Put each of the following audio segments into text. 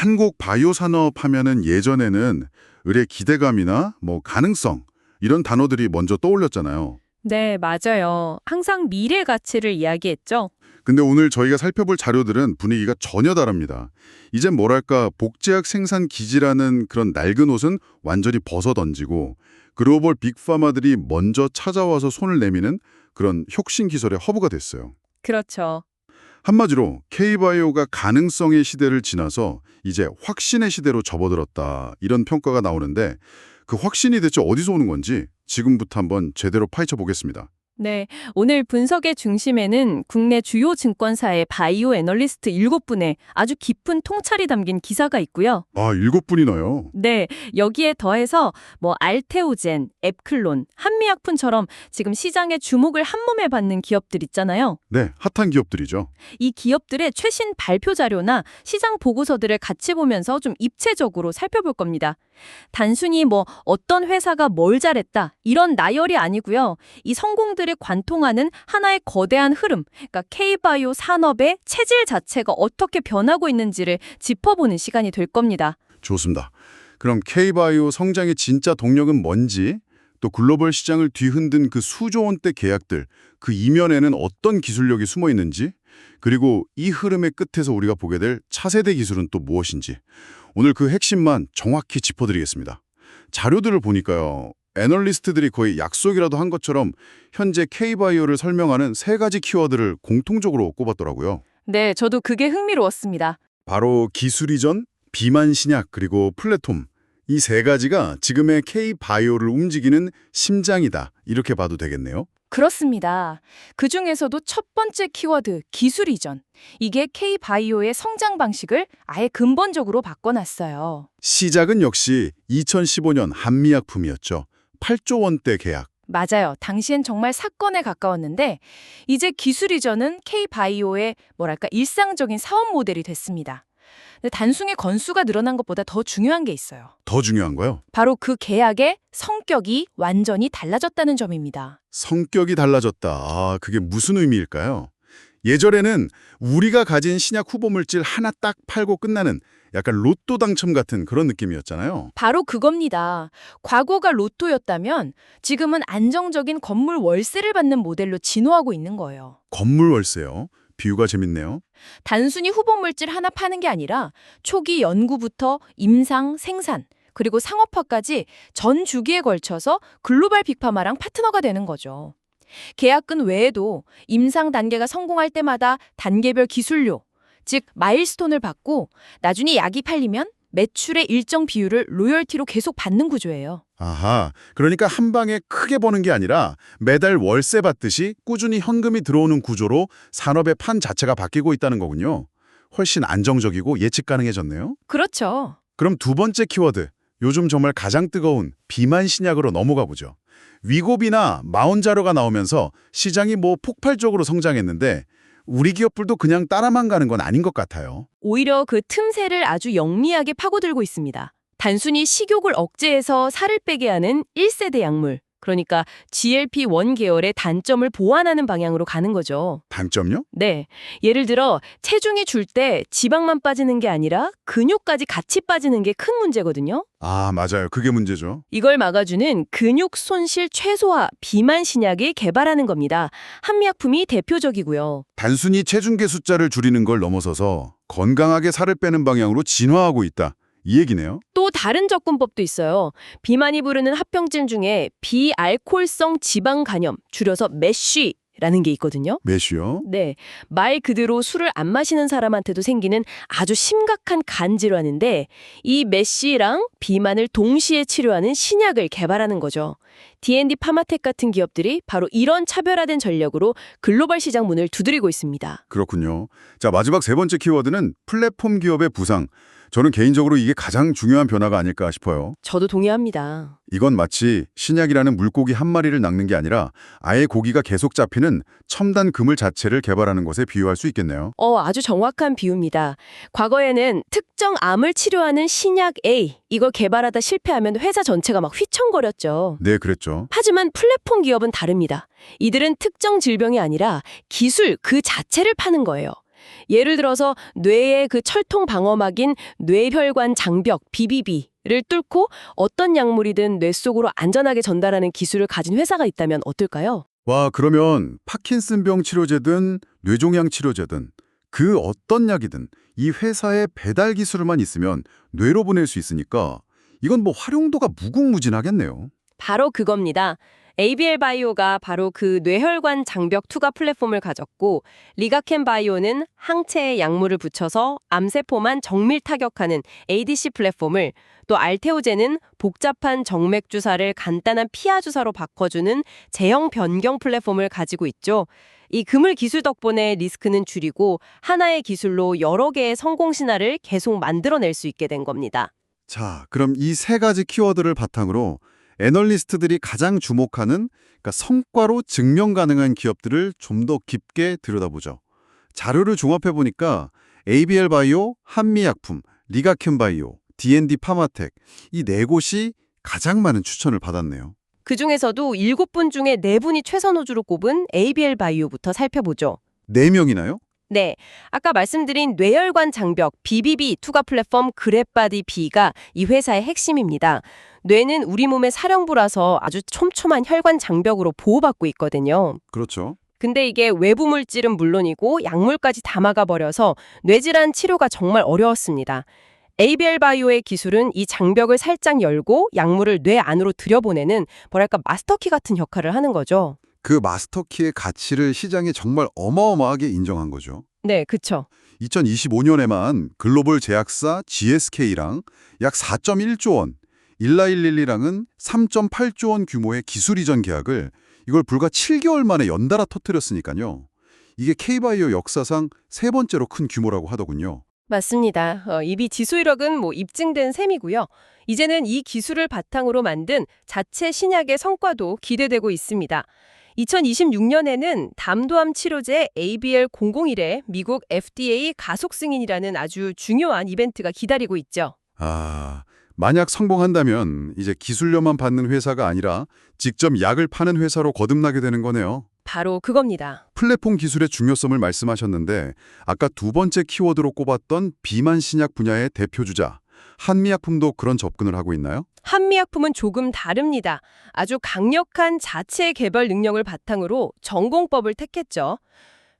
한국 바이오 산업 하면은 예전에는 의뢰 기대감이나 뭐 가능성 이런 단어들이 먼저 떠올렸잖아요. 네, 맞아요. 항상 미래 가치를 이야기했죠. 근데 오늘 저희가 살펴볼 자료들은 분위기가 전혀 다릅니다. 이젠 뭐랄까 복제약 생산 기지라는 그런 낡은 옷은 완전히 벗어던지고 글로벌 빅파마들이 먼저 찾아와서 손을 내미는 그런 혁신 기술의 허브가 됐어요. 그렇죠. 한마디로 K바이오가 가능성의 시대를 지나서 이제 확신의 시대로 접어들었다 이런 평가가 나오는데 그 확신이 대체 어디서 오는 건지 지금부터 한번 제대로 파헤쳐 보겠습니다. 네, 오늘 분석의 중심에는 국내 주요 증권사의 바이오 애널리스트 7분의 아주 깊은 통찰이 담긴 기사가 있고요. 아, 7분이나요? 네, 여기에 더해서 알테오젠, 앱클론, 한미약품처럼 지금 시장의 주목을 한몸에 받는 기업들 있잖아요. 네, 핫한 기업들이죠. 이 기업들의 최신 발표 자료나 시장 보고서들을 같이 보면서 좀 입체적으로 살펴볼 겁니다. 단순히 어떤 회사가 뭘 잘했다 이런 나열이 아니고요. 이 성공들을 관통하는 하나의 거대한 흐름, 그러니까 K바이오 산업의 체질 자체가 어떻게 변하고 있는지를 짚어보는 시간이 될 겁니다. 좋습니다. 그럼 K바이오 성장의 진짜 동력은 뭔지, 또 글로벌 시장을 뒤흔든 그 수조 원대 계약들, 그 이면에는 어떤 기술력이 숨어 있는지, 그리고 이 흐름의 끝에서 우리가 보게 될 차세대 기술은 또 무엇인지, 오늘 그 핵심만 정확히 짚어드리겠습니다. 자료들을 보니까요. 애널리스트들이 거의 약속이라도 한 것처럼 현재 K바이오를 설명하는 3가지 키워드를 공통적으로 꼽았더라고요. 네, 저도 그게 흥미로웠습니다. 바로 기술 이전, 비만 신약, 그리고 플랫폼. 이 3가지가 지금의 K바이오를 움직이는 심장이다. 이렇게 봐도 되겠네요. 그렇습니다. 그중에서도 첫 번째 키워드, 기술 이전. 이게 K바이오의 성장 방식을 아예 근본적으로 바꿔놨어요. 시작은 역시 2015년 한미약품이었죠. 8조 원대 계약. 맞아요. 당시엔 정말 사건에 가까웠는데 이제 기술 이전은 K바이오의 일상적인 사업 모델이 됐습니다. 근데 단순히 건수가 늘어난 것보다 더 중요한 게 있어요. 더 중요한 거요? 바로 그 계약의 성격이 완전히 달라졌다는 점입니다. 성격이 달라졌다. 아, 그게 무슨 의미일까요? 예전에는 우리가 가진 신약 후보 물질 하나 딱 팔고 끝나는 약간 로또 당첨 같은 그런 느낌이었잖아요. 바로 그겁니다. 과거가 로또였다면 지금은 안정적인 건물 월세를 받는 모델로 진화하고 있는 거예요. 건물 월세요. 비유가 재밌네요. 단순히 후보 물질 하나 파는 게 아니라 초기 연구부터 임상, 생산, 그리고 상업화까지 전 주기에 걸쳐서 글로벌 빅파마랑 파트너가 되는 거죠. 계약은 외에도 임상 단계가 성공할 때마다 단계별 기술료, 즉 마일스톤을 받고 나중에 약이 팔리면 매출의 일정 비율을 로열티로 계속 받는 구조예요. 아하, 그러니까 한 방에 크게 버는 게 아니라 매달 월세 받듯이 꾸준히 현금이 들어오는 구조로 산업의 판 자체가 바뀌고 있다는 거군요. 훨씬 안정적이고 예측 가능해졌네요. 그렇죠. 그럼 두 번째 키워드, 요즘 정말 가장 뜨거운 비만 신약으로 넘어가 보죠. 위고비나 마운자로가 나오면서 시장이 폭발적으로 성장했는데 우리 기업들도 그냥 따라만 가는 건 아닌 것 같아요. 오히려 그 틈새를 아주 영리하게 파고들고 있습니다. 단순히 식욕을 억제해서 살을 빼게 하는 1세대 약물, 그러니까 GLP-1 계열의 단점을 보완하는 방향으로 가는 거죠. 단점요? 네, 예를 들어 체중이 줄 때 지방만 빠지는 게 아니라 근육까지 같이 빠지는 게 큰 문제거든요. 아, 맞아요. 그게 문제죠. 이걸 막아주는 근육 손실 최소화 비만 신약을 개발하는 겁니다. 한미약품이 대표적이고요. 단순히 체중계 숫자를 줄이는 걸 넘어서서 건강하게 살을 빼는 방향으로 진화하고 있다. 이 얘기네요. 또 다른 접근법도 있어요. 비만이 부르는 합병증 중에 비알코올성 지방 간염, 줄여서 메쉬라는 게 있거든요. 메쉬요? 네, 말 그대로 술을 안 마시는 사람한테도 생기는 아주 심각한 간 질환인데 이 메쉬랑 비만을 동시에 치료하는 신약을 개발하는 거죠. D&D 파마텍 같은 기업들이 바로 이런 차별화된 전략으로 글로벌 시장 문을 두드리고 있습니다. 그렇군요. 자, 마지막 3번째 키워드는 플랫폼 기업의 부상. 저는 개인적으로 이게 가장 중요한 변화가 아닐까 싶어요. 저도 동의합니다. 이건 마치 신약이라는 물고기 한 마리를 낚는 게 아니라 아예 고기가 계속 잡히는 첨단 그물 자체를 개발하는 것에 비유할 수 있겠네요. 아주 정확한 비유입니다. 과거에는 특정 암을 치료하는 신약 A, 이걸 개발하다 실패하면 회사 전체가 막 휘청거렸죠. 네, 그랬죠. 하지만 플랫폼 기업은 다릅니다. 이들은 특정 질병이 아니라 기술 그 자체를 파는 거예요. 예를 들어서 뇌의 그 철통 방어막인 뇌혈관 장벽 BBB를 뚫고 어떤 약물이든 뇌 속으로 안전하게 전달하는 기술을 가진 회사가 있다면 어떨까요? 와, 그러면 파킨슨병 치료제든 뇌종양 치료제든 그 어떤 약이든 이 회사의 배달 기술만 있으면 뇌로 보낼 수 있으니까 이건 뭐 활용도가 무궁무진하겠네요. 바로 그겁니다. ABL 바이오가 바로 그 뇌혈관 장벽 투과 플랫폼을 가졌고 리가켄 바이오는 항체에 약물을 붙여서 암세포만 정밀 타격하는 ADC 플랫폼을 또 알테오제는 복잡한 정맥 주사를 간단한 피하 주사로 바꿔주는 제형 변경 플랫폼을 가지고 있죠. 이 그물 기술 덕분에 리스크는 줄이고 하나의 기술로 여러 개의 성공 신화를 계속 만들어낼 수 있게 된 겁니다. 자, 그럼 이 세 가지 키워드를 바탕으로 애널리스트들이 가장 주목하는 그러니까 성과로 증명 가능한 기업들을 좀 더 깊게 들여다보죠. 자료를 종합해 보니까 ABL 바이오, 한미약품, 리가켄 바이오, D&D 파마텍 이 네 곳이 가장 많은 추천을 받았네요. 그중에서도 7분 중에 4분이 최선 호주로 꼽은 ABL 바이오부터 살펴보죠. 4명이나요? 네, 아까 말씀드린 뇌혈관 장벽 BBB 투과 플랫폼 그랩바디 B가 이 회사의 핵심입니다. 뇌는 우리 몸의 사령부라서 아주 촘촘한 혈관 장벽으로 보호받고 있거든요. 그렇죠. 근데 이게 외부 물질은 물론이고 약물까지 다 막아버려서 뇌질환 치료가 정말 어려웠습니다. ABL 바이오의 기술은 이 장벽을 살짝 열고 약물을 뇌 안으로 들여보내는 뭐랄까 마스터키 같은 역할을 하는 거죠. 그 마스터키의 가치를 시장에 정말 어마어마하게 인정한 거죠. 네, 그쵸. 2025년에만 글로벌 제약사 GSK랑 약 4.1조 원, 일라일릴리랑은 3.8조 원 규모의 기술 이전 계약을 이걸 불과 7개월 만에 연달아 터뜨렸으니까요. 이게 K바이오 역사상 세 번째로 큰 규모라고 하더군요. 맞습니다. 이미 지수이력은 입증된 셈이고요. 이제는 이 기술을 바탕으로 만든 자체 신약의 성과도 기대되고 있습니다. 2026년에는 담도암 치료제 ABL001의 미국 FDA 가속 승인이라는 아주 중요한 이벤트가 기다리고 있죠. 아, 만약 성공한다면 이제 기술료만 받는 회사가 아니라 직접 약을 파는 회사로 거듭나게 되는 거네요. 바로 그겁니다. 플랫폼 기술의 중요성을 말씀하셨는데 아까 두 번째 키워드로 꼽았던 비만 신약 분야의 대표주자 한미약품도 그런 접근을 하고 있나요? 한미약품은 조금 다릅니다. 아주 강력한 자체 개발 능력을 바탕으로 전공법을 택했죠.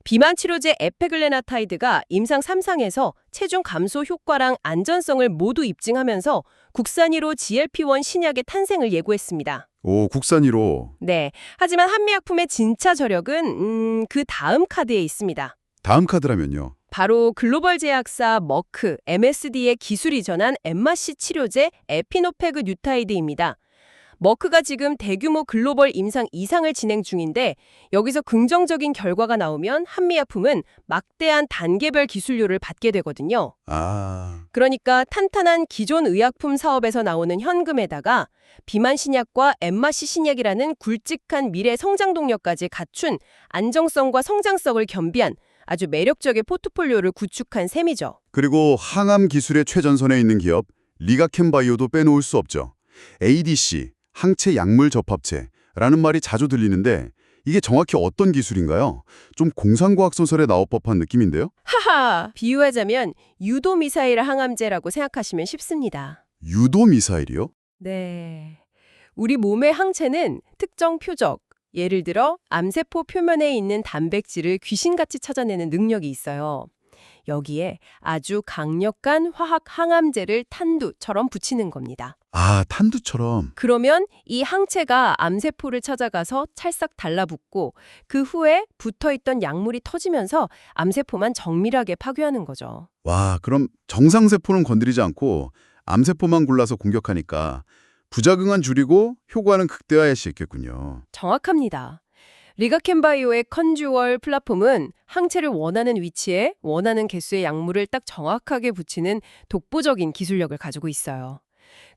비만 치료제 에페글레나타이드가 임상 3상에서 체중 감소 효과랑 안전성을 모두 입증하면서 국산 1호 GLP-1 신약의 탄생을 예고했습니다. 오, 국산 1호. 네, 하지만 한미약품의 진짜 저력은 그 다음 카드에 있습니다. 다음 카드라면요. 바로 글로벌 제약사 머크, MSD의 기술 이전한 엠마시 치료제 에피노페그 뉴타이드입니다. 머크가 지금 대규모 글로벌 임상 2상을 진행 중인데 여기서 긍정적인 결과가 나오면 한미약품은 막대한 단계별 기술료를 받게 되거든요. 아, 그러니까 탄탄한 기존 의약품 사업에서 나오는 현금에다가 비만 신약과 엠마시 신약이라는 굵직한 미래 성장 동력까지 갖춘 안정성과 성장성을 겸비한 아주 매력적인 포트폴리오를 구축한 셈이죠. 그리고 항암 기술의 최전선에 있는 기업 리가켄 바이오도 빼놓을 수 없죠. ADC, 항체 약물 접합체라는 말이 자주 들리는데 이게 정확히 어떤 기술인가요? 좀 공상과학 소설에 나올 법한 느낌인데요? 하하! 비유하자면 유도 미사일 항암제라고 생각하시면 쉽습니다. 유도 미사일이요? 네. 우리 몸의 항체는 특정 표적, 예를 들어 암세포 표면에 있는 단백질을 귀신같이 찾아내는 능력이 있어요. 여기에 아주 강력한 화학 항암제를 탄두처럼 붙이는 겁니다. 아, 탄두처럼. 그러면 이 항체가 암세포를 찾아가서 찰싹 달라붙고 그 후에 붙어있던 약물이 터지면서 암세포만 정밀하게 파괴하는 거죠. 와, 그럼 정상세포는 건드리지 않고 암세포만 골라서 공격하니까 부작용은 줄이고 효과는 극대화할 수 있겠군요. 정확합니다. 리가켄바이오의 컨듀얼 플랫폼은 항체를 원하는 위치에 원하는 개수의 약물을 딱 정확하게 붙이는 독보적인 기술력을 가지고 있어요.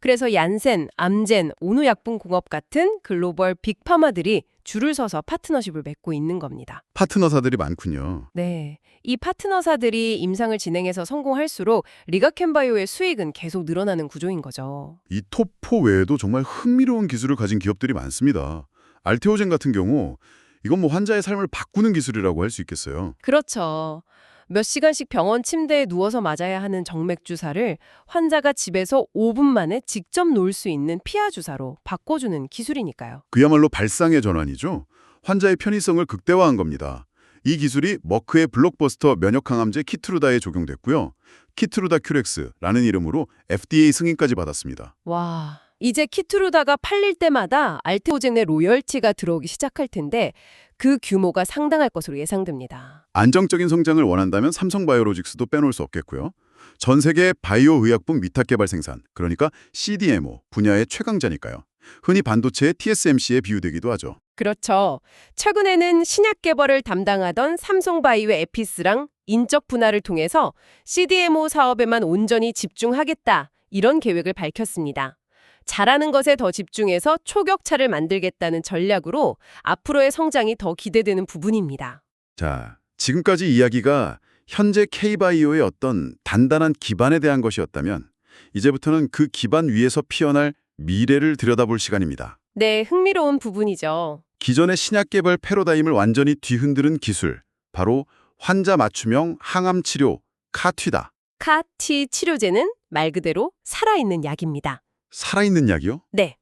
그래서 얀센, 암젠, 온우약품공업 같은 글로벌 빅파마들이 줄을 서서 파트너십을 맺고 있는 겁니다. 파트너사들이 많군요. 네, 이 파트너사들이 임상을 진행해서 성공할수록 리가켄바이오의 수익은 계속 늘어나는 구조인 거죠. 이 톱4 외에도 정말 흥미로운 기술을 가진 기업들이 많습니다. 알테오젠 같은 경우 이건 뭐 환자의 삶을 바꾸는 기술이라고 할 수 있겠어요. 그렇죠. 몇 시간씩 병원 침대에 누워서 맞아야 하는 정맥 주사를 환자가 집에서 5분 만에 직접 놓을 수 있는 피하 주사로 바꿔주는 기술이니까요. 그야말로 발상의 전환이죠. 환자의 편의성을 극대화한 겁니다. 이 기술이 머크의 블록버스터 면역항암제 키트루다에 적용됐고요. 키트루다 큐렉스라는 이름으로 FDA 승인까지 받았습니다. 와, 이제 키트루다가 팔릴 때마다 알테오젠 내 로열티가 들어오기 시작할 텐데 그 규모가 상당할 것으로 예상됩니다. 안정적인 성장을 원한다면 삼성바이오로직스도 빼놓을 수 없겠고요. 전 세계 바이오 의약품 위탁 개발 생산, 그러니까 CDMO 분야의 최강자니까요. 흔히 반도체의 TSMC에 비유되기도 하죠. 그렇죠. 최근에는 신약 개발을 담당하던 삼성바이오의 에피스랑 인적 분할을 통해서 CDMO 사업에만 온전히 집중하겠다, 이런 계획을 밝혔습니다. 잘하는 것에 더 집중해서 초격차를 만들겠다는 전략으로 앞으로의 성장이 더 기대되는 부분입니다. 자, 지금까지 이야기가 현재 K바이오의 어떤 단단한 기반에 대한 것이었다면 이제부터는 그 기반 위에서 피어날 미래를 들여다볼 시간입니다. 네, 흥미로운 부분이죠. 기존의 신약 개발 패러다임을 완전히 뒤흔드는 기술, 바로 환자 맞춤형 항암 치료 카티다. 카티 치료제는 말 그대로 살아있는 약입니다. 살아있는 약이요? 네.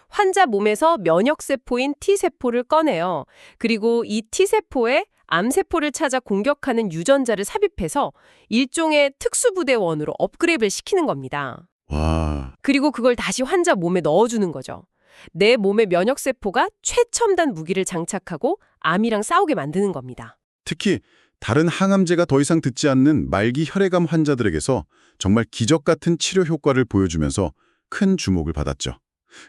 환자 몸에서 면역세포인 T세포를 꺼내요. 그리고 이 T세포에 암세포를 찾아 공격하는 유전자를 삽입해서 일종의 특수부대원으로 업그레이드를 시키는 겁니다. 와, 그리고 그걸 다시 환자 몸에 넣어주는 거죠. 내 몸의 면역세포가 최첨단 무기를 장착하고 암이랑 싸우게 만드는 겁니다. 특히 다른 항암제가 더 이상 듣지 않는 말기 혈액암 환자들에게서 정말 기적 같은 치료 효과를 보여주면서 큰 주목을 받았죠.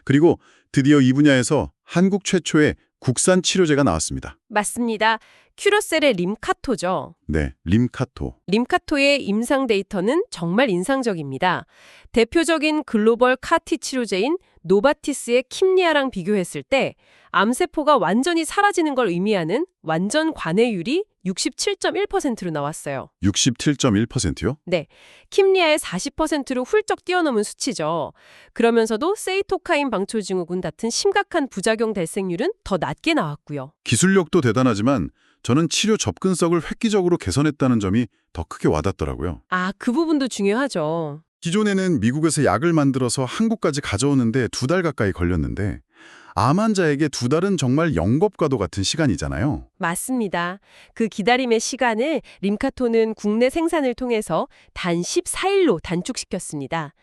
그리고 드디어 이 분야에서 한국 최초의 국산 치료제가 나왔습니다. 맞습니다. 큐러셀의 림카토죠. 네, 림카토. 림카토의 임상 데이터는 정말 인상적입니다. 대표적인 글로벌 카티 치료제인 노바티스의 킴리아랑 비교했을 때 암세포가 완전히 사라지는 걸 의미하는 완전 관해율이 67.1%로 나왔어요. 67.1%요? 네, 킴리아의 40%로 훌쩍 뛰어넘은 수치죠. 그러면서도 세이토카인 방출 증후군 같은 심각한 부작용 발생률은 더 낮게 나왔고요. 기술력도 대단하지만 저는 치료 접근성을 획기적으로 개선했다는 점이 더 크게 와닿더라고요. 아, 그 부분도 중요하죠. 기존에는 미국에서 약을 만들어서 한국까지 가져오는데 2달 가까이 걸렸는데 암 환자에게 2달은 정말 영겁과도 같은 시간이잖아요. 맞습니다. 그 기다림의 시간을 림카토는 국내 생산을 통해서 단 14일로 단축시켰습니다.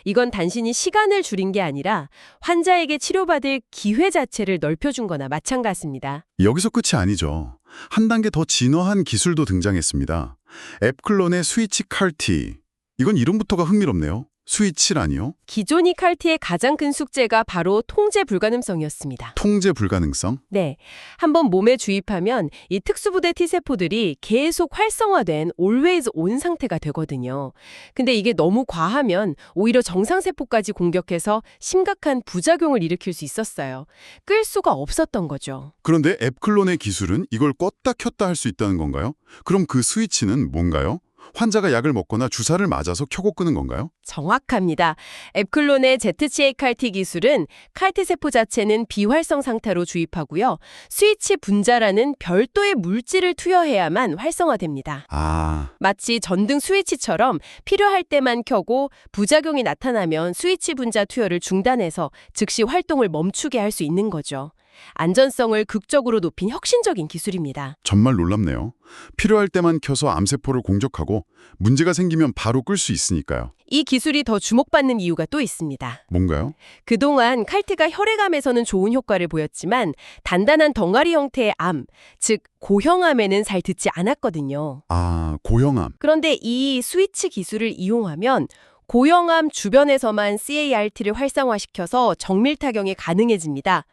이건 단순히 시간을 줄인 게 아니라 환자에게 치료받을 기회 자체를 넓혀준 거나 마찬가지입니다. 여기서 끝이 아니죠. 한 단계 더 진화한 기술도 등장했습니다. 앱클론의 스위치 칼티. 이건 이름부터가 흥미롭네요. 스위치라니요? 기존 칼티의 가장 큰 숙제가 바로 통제 불가능성이었습니다. 통제 불가능성? 네, 한번 몸에 주입하면 이 특수부대 T세포들이 계속 활성화된 always on 상태가 되거든요. 근데 이게 너무 과하면 오히려 정상세포까지 공격해서 심각한 부작용을 일으킬 수 있었어요. 끌 수가 없었던 거죠. 그런데 앱클론의 기술은 이걸 껐다 켰다 할 수 있다는 건가요? 그럼 그 스위치는 뭔가요? 환자가 약을 먹거나 주사를 맞아서 켜고 끄는 건가요? 정확합니다. 앱클론의 ZCA 칼티 기술은 칼티 세포 자체는 비활성 상태로 주입하고요. 스위치 분자라는 별도의 물질을 투여해야만 활성화됩니다. 아, 마치 전등 스위치처럼 필요할 때만 켜고 부작용이 나타나면 스위치 분자 투여를 중단해서 즉시 활동을 멈추게 할 수 있는 거죠. 안전성을 극적으로 높인 혁신적인 기술입니다. 정말 놀랍네요. 필요할 때만 켜서 암세포를 공격하고 문제가 생기면 바로 끌 수 있으니까요. 이 기술이 더 주목받는 이유가 또 있습니다. 뭔가요? 그동안 칼티가 혈액암에서는 좋은 효과를 보였지만 단단한 덩어리 형태의 암, 즉 고형암에는 잘 듣지 않았거든요. 아, 고형암. 그런데 이 스위치 기술을 이용하면 고형암 주변에서만 CART를 활성화시켜서 정밀 타격이 가능해집니다.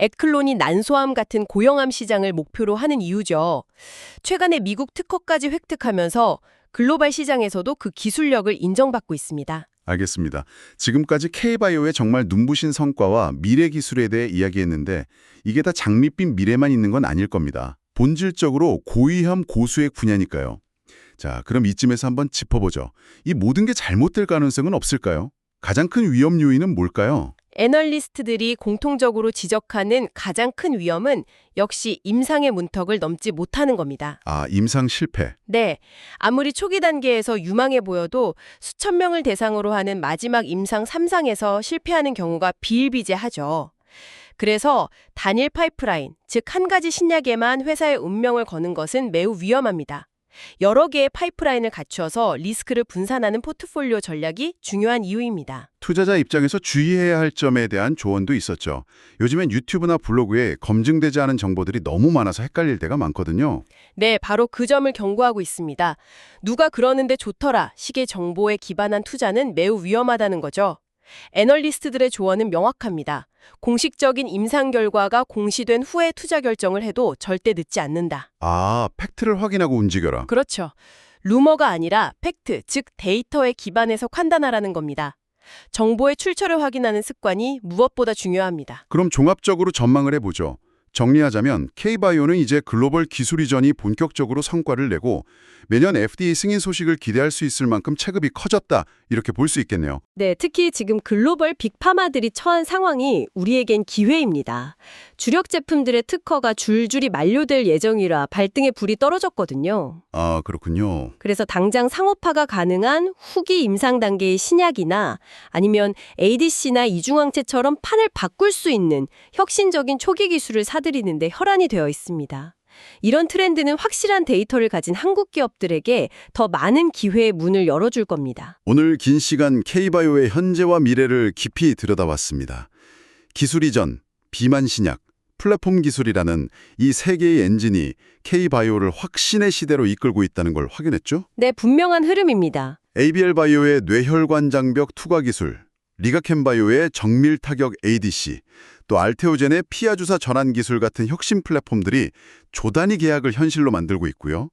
앱클론이 난소암 같은 고형암 시장을 목표로 하는 이유죠. 최근에 미국 특허까지 획득하면서 글로벌 시장에서도 그 기술력을 인정받고 있습니다. 알겠습니다. 지금까지 K바이오의 정말 눈부신 성과와 미래 기술에 대해 이야기했는데 이게 다 장밋빛 미래만 있는 건 아닐 겁니다. 본질적으로 고위험 고수액 분야니까요. 자, 그럼 이쯤에서 한번 짚어보죠. 이 모든 게 잘못될 가능성은 없을까요? 가장 큰 위험 요인은 뭘까요? 애널리스트들이 공통적으로 지적하는 가장 큰 위험은 역시 임상의 문턱을 넘지 못하는 겁니다. 아, 임상 실패. 네, 아무리 초기 단계에서 유망해 보여도 수천 명을 대상으로 하는 마지막 임상 3상에서 실패하는 경우가 비일비재하죠. 그래서 단일 파이프라인, 즉 한 가지 신약에만 회사의 운명을 거는 것은 매우 위험합니다. 여러 개의 파이프라인을 갖추어서 리스크를 분산하는 포트폴리오 전략이 중요한 이유입니다. 투자자 입장에서 주의해야 할 점에 대한 조언도 있었죠. 요즘엔 유튜브나 블로그에 검증되지 않은 정보들이 너무 많아서 헷갈릴 때가 많거든요. 네, 바로 그 점을 경고하고 있습니다. 누가 그러는데 좋더라 식의 정보에 기반한 투자는 매우 위험하다는 거죠. 애널리스트들의 조언은 명확합니다. 공식적인 임상 결과가 공시된 후에 투자 결정을 해도 절대 늦지 않는다. 아, 팩트를 확인하고 움직여라. 그렇죠. 루머가 아니라 팩트, 즉 데이터에 기반해서 판단하라는 겁니다. 정보의 출처를 확인하는 습관이 무엇보다 중요합니다. 그럼 종합적으로 전망을 해보죠. 정리하자면 K바이오는 이제 글로벌 기술 이전이 본격적으로 성과를 내고 매년 FDA 승인 소식을 기대할 수 있을 만큼 체급이 커졌다, 이렇게 볼 수 있겠네요. 네, 특히 지금 글로벌 빅파마들이 처한 상황이 우리에겐 기회입니다. 주력 제품들의 특허가 줄줄이 만료될 예정이라 발등에 불이 떨어졌거든요. 아, 그렇군요. 그래서 당장 상업화가 가능한 후기 임상 단계의 신약이나 아니면 ADC나 이중항체처럼 판을 바꿀 수 있는 혁신적인 초기 기술을 사들이는데 혈안이 되어 있습니다. 이런 트렌드는 확실한 데이터를 가진 한국 기업들에게 더 많은 기회의 문을 열어줄 겁니다. 오늘 긴 시간 K바이오의 현재와 미래를 깊이 들여다봤습니다. 기술 이전, 비만 신약, 플랫폼 기술이라는 이 세 개의 엔진이 K바이오를 확신의 시대로 이끌고 있다는 걸 확인했죠? 네, 분명한 흐름입니다. ABL 바이오의 뇌혈관 장벽 투과 기술, 리가켄 바이오의 정밀 타격 ADC, 또 알테오젠의 피하 주사 전환 기술 같은 혁신 플랫폼들이 조단위 계약을 현실로 만들고 있고요.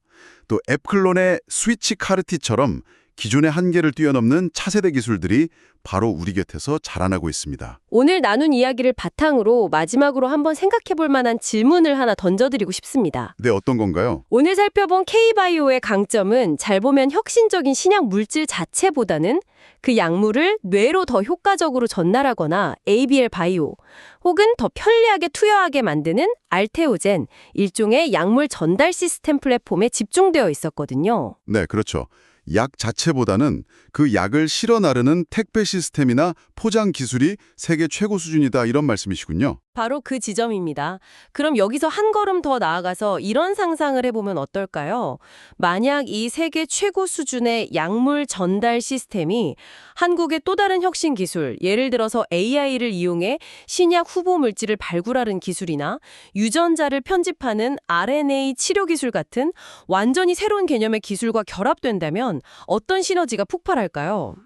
또 앱클론의 스위치 카르티처럼 기존의 한계를 뛰어넘는 차세대 기술들이 바로 우리 곁에서 자라나고 있습니다. 오늘 나눈 이야기를 바탕으로 마지막으로 한번 생각해 볼 만한 질문을 하나 던져드리고 싶습니다. 네, 어떤 건가요? 오늘 살펴본 K바이오의 강점은 잘 보면 혁신적인 신약 물질 자체보다는 그 약물을 뇌로 더 효과적으로 전달하거나 ABL 바이오 혹은 더 편리하게 투여하게 만드는 알테오젠, 일종의 약물 전달 시스템 플랫폼에 집중되어 있었거든요. 네, 그렇죠. 약 자체보다는 그 약을 실어 나르는 택배 시스템이나 포장 기술이 세계 최고 수준이다, 이런 말씀이시군요. 바로 그 지점입니다. 그럼 여기서 한 걸음 더 나아가서 이런 상상을 해보면 어떨까요? 만약 이 세계 최고 수준의 약물 전달 시스템이 한국의 또 다른 혁신 기술, 예를 들어서 AI를 이용해 신약 후보 물질을 발굴하는 기술이나 유전자를 편집하는 RNA 치료 기술 같은 완전히 새로운 개념의 기술과 결합된다면 어떤 시너지가 폭발할까요?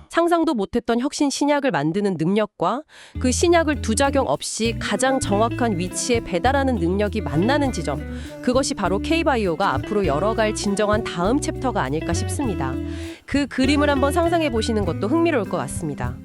상상도 못했던 혁신 신약을 만드는 능력과 그 신약을 두작용 없이 가장 정확한 위치에 배달하는 능력이 만나는 지점, 그것이 바로 K바이오가 앞으로 열어갈 진정한 다음 챕터가 아닐까 싶습니다. 그 그림을 한번 상상해 보시는 것도 흥미로울 것 같습니다.